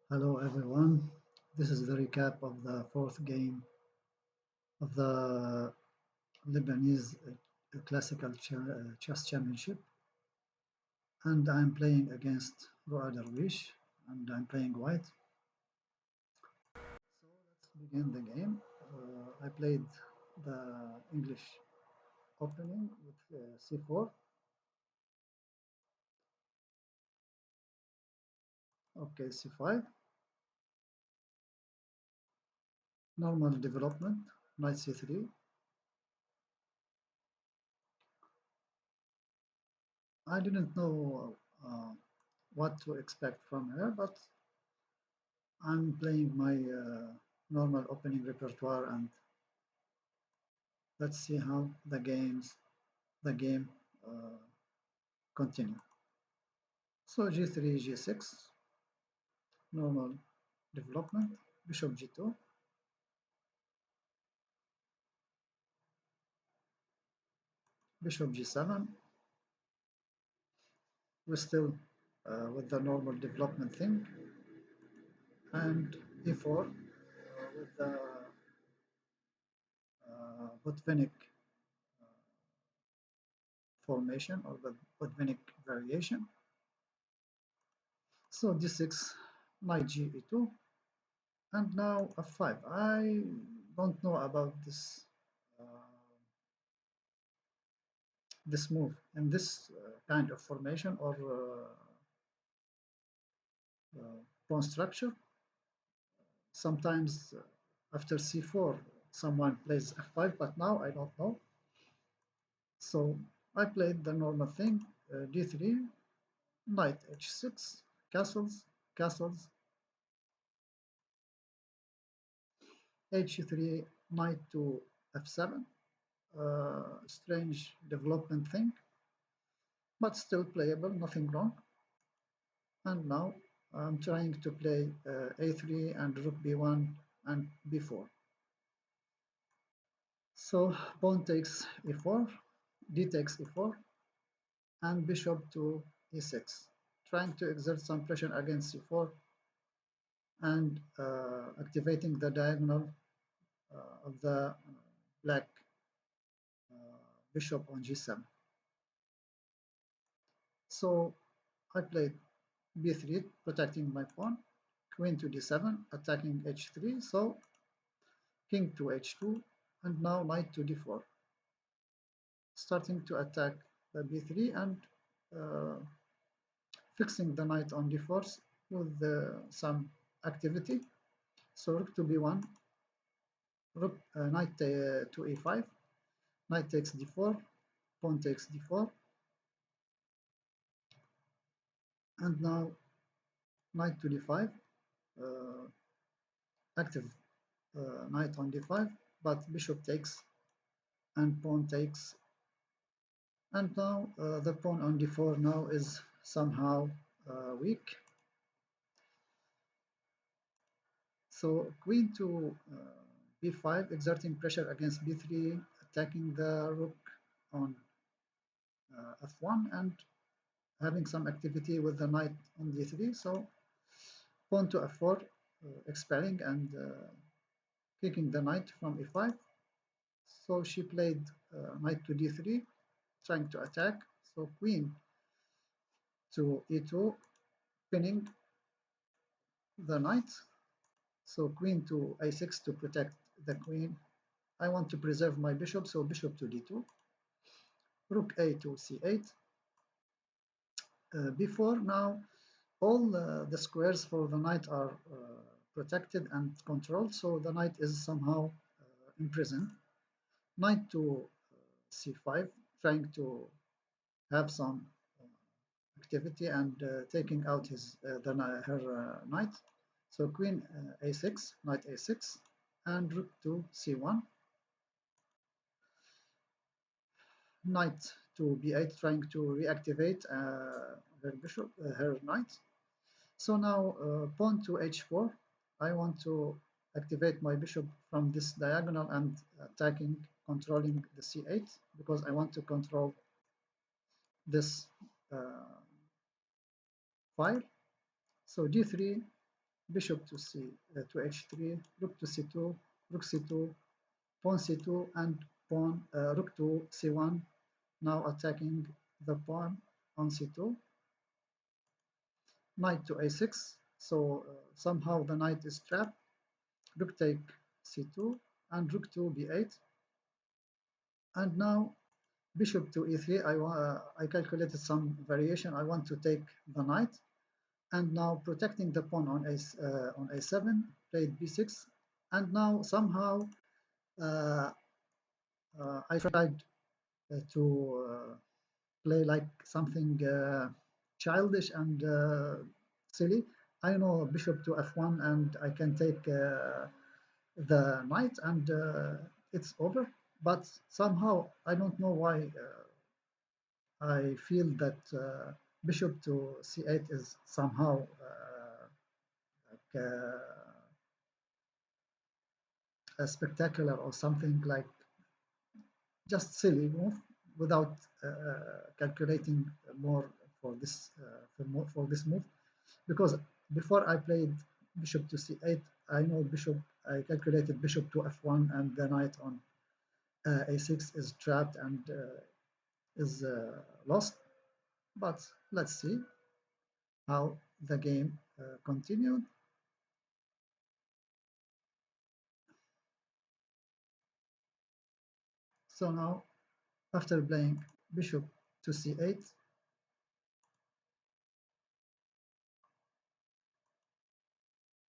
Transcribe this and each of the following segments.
Hello everyone, this is the recap of the fourth game of the Lebanese classical chess championship, and I'm playing against Roaa Darweeche, and I'm playing white. So let's begin the game. I played the English opening with c4. Okay, c5, normal development, knight c3. I didn't know what to expect from her, but I'm playing my normal opening repertoire, and let's see how the game uh, continue. So g3, g6, normal development, bishop g2, bishop g7. We're still with the normal development thing, and e4 with the Botvinnik formation or the Botvinnik variation. So d6, knight g e2, and now f5. I don't know about this move in this kind of formation or pawn structure. Sometimes after c4 someone plays f5, but now I don't know. So I played the normal thing, d3, knight h6, castles, castles, h3, knight to f7. Strange development thing, but still playable, nothing wrong. And now I'm trying to play a3 and rook b1 and b4. So pawn takes e4, d takes e4, and bishop to e6, trying to exert some pressure against c4 and activating the diagonal of the black bishop on g7. So I played b3, protecting my pawn, queen to d7, attacking h3, so king to h2, and now knight to d4, starting to attack the b3 and uh, fixing the knight on d4 with some activity. So rook to b1, rook, knight to e5, knight takes d4, pawn takes d4, and now knight to d5, uh, active knight on d5, but bishop takes and pawn takes, and now the pawn on d4 now is somehow weak. So queen to b5, exerting pressure against b3, attacking the rook on f1, and having some activity with the knight on d3. So pawn to f4, expelling and kicking the knight from e5. So she played knight to d3, trying to attack. So queen to e2, pinning the knight. So queen to a6 to protect the queen. I want to preserve my bishop, so bishop to d2, rook a to c8. Before now, all the squares for the knight are protected and controlled, so the knight is somehow imprisoned. Knight to c5, trying to have some activity and taking out her knight. So queen a6, knight a6, and rook to c1. Knight to b8, trying to reactivate her bishop, her knight. So now pawn to h4. I want to activate my bishop from this diagonal and attacking, controlling the c8 because I want to control this file. So d3, bishop to to h3, rook to c2, rook c2, pawn c2, and rook to c1. Now attacking the pawn on c2, knight to a6. So somehow the knight is trapped. Rook take c2 and rook to b8. And now bishop to e3. I calculated some variation. I want to take the knight, and now protecting the pawn on a7. Played b6, and now somehow uh, I tried to play like something childish and silly. I know bishop to f1, and I can take the knight, and it's over. But somehow I don't know why I feel that bishop to c8 is somehow like a spectacular or something like just silly move without calculating more for this for this move, because before I played bishop to c8, I know bishop. I calculated bishop to f1, and the knight on a6 is trapped and is lost. But let's see how the game continued. So now, after playing bishop to c8,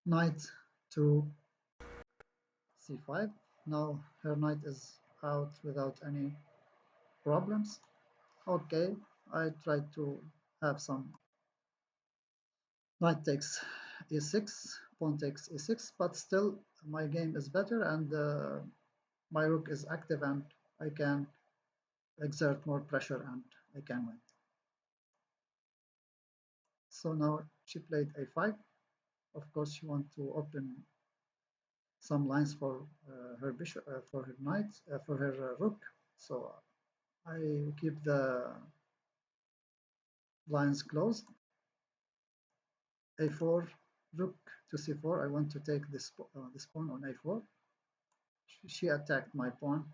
knight to c5. Now her knight is out without any problems. Okay, I tried to have some knight takes e6, pawn takes e6, but still my game is better, and my rook is active, and I can exert more pressure and I can win. So now she played a5. Of course, she wants to open some lines for her bishop, for her knight, for her rook. So I keep the lines closed. a4, rook to c4. I want to take this pawn on a4. She attacked my pawn,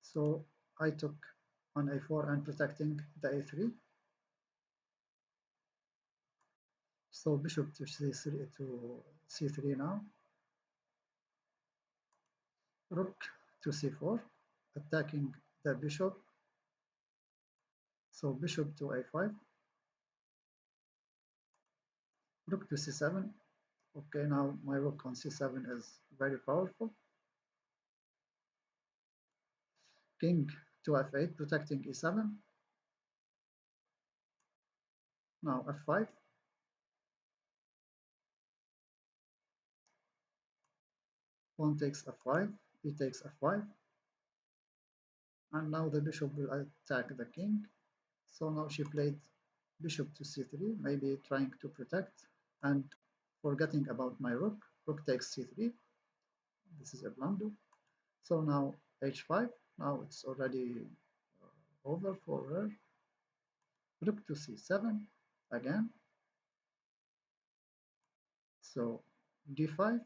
so I took on a4 and protecting the a3. So bishop to c3 now. Rook to c4, attacking the bishop. So bishop to a5, rook to c7. Okay, now my rook on c7 is very powerful. King to f8, protecting e7. Now f5. Pawn takes f5, e takes f5. And now the bishop will attack the king. So now she played bishop to c3, maybe trying to protect and forgetting about my rook. Rook takes c3. This is a blunder. So now h5. Now it's already over for her. Rook to c7 again. So d5,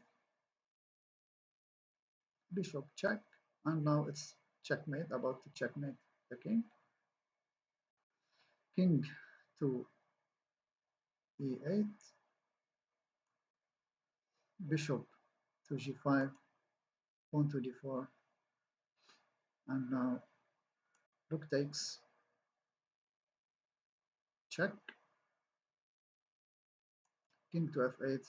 bishop check, and now it's checkmate, about to checkmate the king. King to e8, bishop to g5, pawn to d4, and now rook takes check, king to f8,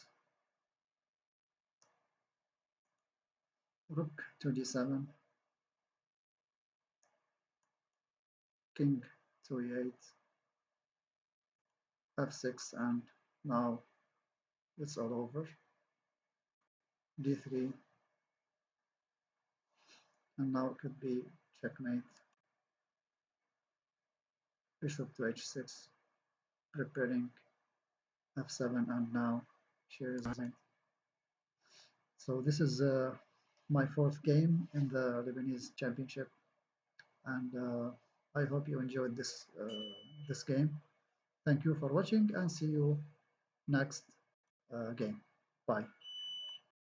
rook to d7, king to e8, f6, and now it's all over. d3, and now it could be checkmate. Bishop to h6, preparing f7, and now she resigned. So this is my fourth game in the Lebanese Championship, and I hope you enjoyed this game. Thank you for watching, and see you next game. Bye.